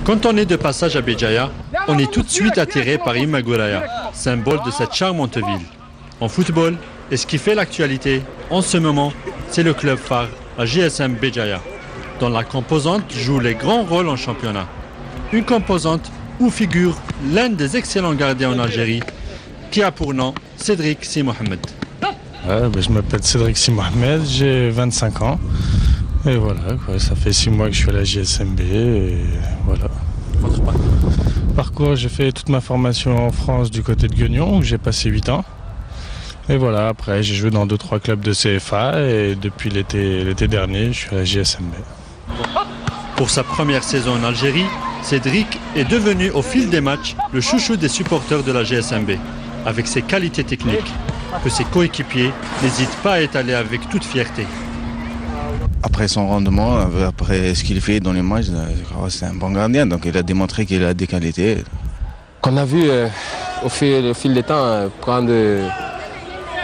Quand on est de passage à Béjaïa, on est tout de suite attiré par Imaguraya, symbole de cette charmante ville. En football, et ce qui fait l'actualité, en ce moment, c'est le club phare, la GSM Béjaïa, dont la composante joue les grands rôles en championnat. Une composante où figure l'un des excellents gardiens en Algérie, qui a pour nom Cédric Si Mohamed. Je m'appelle Cédric Si Mohamed, j'ai 25 ans. Et voilà, ça fait 6 mois que je suis à la JSMB. Et voilà. Votre parcours, j'ai fait toute ma formation en France du côté de Guignon, où j'ai passé 8 ans. Et voilà, après j'ai joué dans 2-3 clubs de CFA et depuis l'été dernier, je suis à la JSMB. Pour sa première saison en Algérie, Cédric est devenu au fil des matchs le chouchou des supporters de la GSMB, avec ses qualités techniques, que ses coéquipiers n'hésitent pas à étaler avec toute fierté. Après son rendement, après ce qu'il fait dans les matchs, c'est un bon gardien, donc il a démontré qu'il a des qualités. Qu'on a vu au fil des temps prendre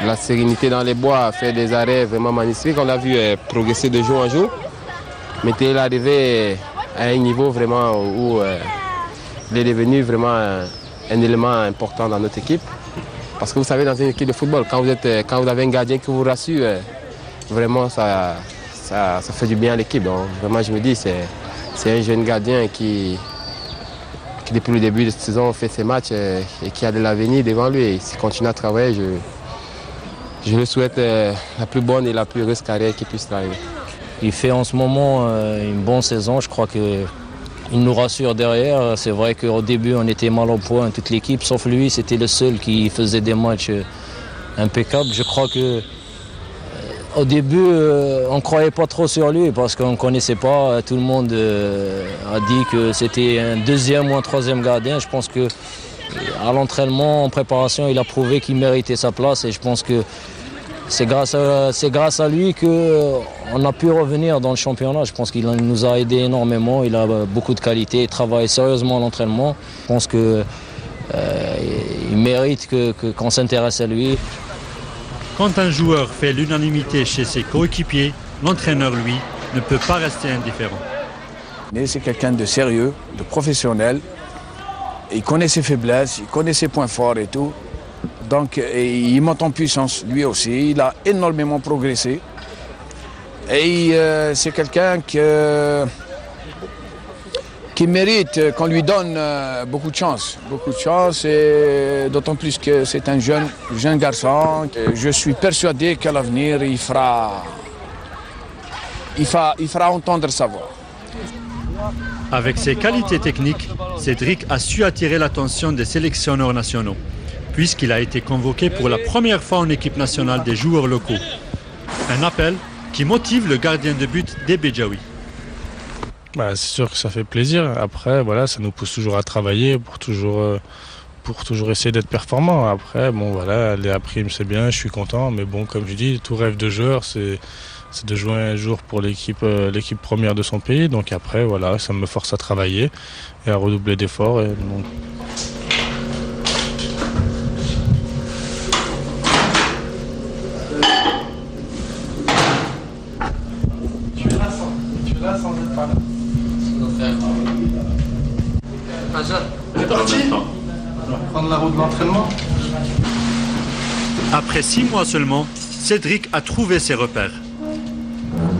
la sérénité dans les bois, faire des arrêts vraiment magnifiques. On l'a vu progresser de jour en jour. Mais il est arrivé à un niveau vraiment où il est devenu vraiment un élément important dans notre équipe. Parce que vous savez, dans une équipe de football, quand vous avez un gardien qui vous rassure, vraiment ça fait du bien à l'équipe. Donc vraiment, je me dis, c'est un jeune gardien qui depuis le début de cette saison fait ses matchs et qui a de l'avenir devant lui. Et s'il continue à travailler, je lui souhaite la plus bonne et la plus heureuse carrière qu'il puisse travailler. Il fait en ce moment une bonne saison. Je crois qu'il nous rassure derrière. C'est vrai qu'au début, on était mal au point, toute l'équipe, sauf lui. C'était le seul qui faisait des matchs impeccables. Je crois que au début, on ne croyait pas trop sur lui parce qu'on ne connaissait pas. Tout le monde a dit que c'était un deuxième ou un troisième gardien. Je pense qu'à l'entraînement, en préparation, il a prouvé qu'il méritait sa place et je pense que c'est grâce à lui qu'on a pu revenir dans le championnat. Je pense qu'il nous a aidé énormément. Il a beaucoup de qualité, il travaille sérieusement à l'entraînement. Je pense qu'il mérite qu'on s'intéresse à lui. Quand un joueur fait l'unanimité chez ses coéquipiers, l'entraîneur, lui, ne peut pas rester indifférent. C'est quelqu'un de sérieux, de professionnel. Il connaît ses faiblesses, il connaît ses points forts et tout. Donc il monte en puissance, lui aussi. Il a énormément progressé. Et c'est quelqu'un qui mérite qu'on lui donne beaucoup de chance. Et d'autant plus que c'est un jeune garçon. Je suis persuadé qu'à l'avenir, il fera entendre sa voix. Avec ses qualités techniques, Cédric a su attirer l'attention des sélectionneurs nationaux, puisqu'il a été convoqué pour la première fois en équipe nationale des joueurs locaux. Un appel qui motive le gardien de but des Béjaouis. C'est sûr que ça fait plaisir. Après, voilà, ça nous pousse toujours à travailler pour toujours essayer d'être performant. Après, les primes, c'est bien, je suis content. Mais bon, comme je dis, tout rêve de joueur, c'est de jouer un jour pour l'équipe première de son pays. Donc après, voilà, ça me force à travailler et à redoubler d'efforts. Tu es là sans être pas là. C'est parti. Prendre la route de l'entraînement. Après 6 mois seulement, Cédric a trouvé ses repères.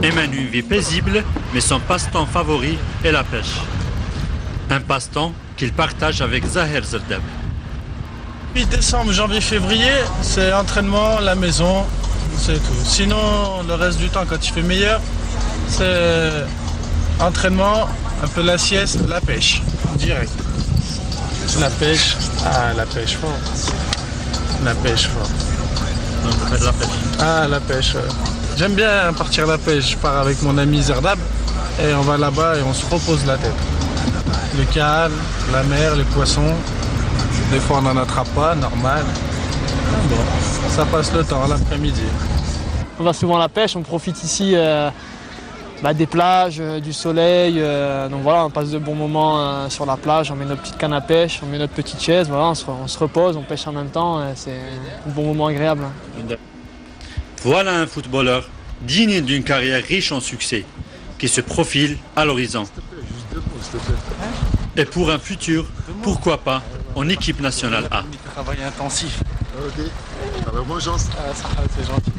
Il mène une vie paisible, mais son passe-temps favori est la pêche. Un passe-temps qu'il partage avec Zahir Zerdeb. 8 décembre, janvier, février, c'est entraînement, la maison, c'est tout. Sinon, le reste du temps, quand il fait meilleur, c'est entraînement, un peu la sieste, la pêche, direct. La pêche fort. La pêche fort. Donc vous faites la pêche. La pêche. J'aime bien partir à la pêche. Je pars avec mon ami Zerdab et on va là-bas et on se repose la tête. Le canal, la mer, les poissons. Des fois on n'en attrape pas, normal. Bon, ça passe le temps l'après-midi. On va souvent à la pêche, on profite ici des plages, du soleil. Donc voilà, on passe de bons moments sur la plage, on met notre petite canne à pêche, on met notre petite chaise, voilà, on se repose, on pêche en même temps. C'est un bon moment agréable. Voilà un footballeur digne d'une carrière riche en succès, qui se profile à l'horizon. Et pour un futur, pourquoi pas en équipe nationale A. Travail intensif. Ok. Bonne chance. C'est gentil.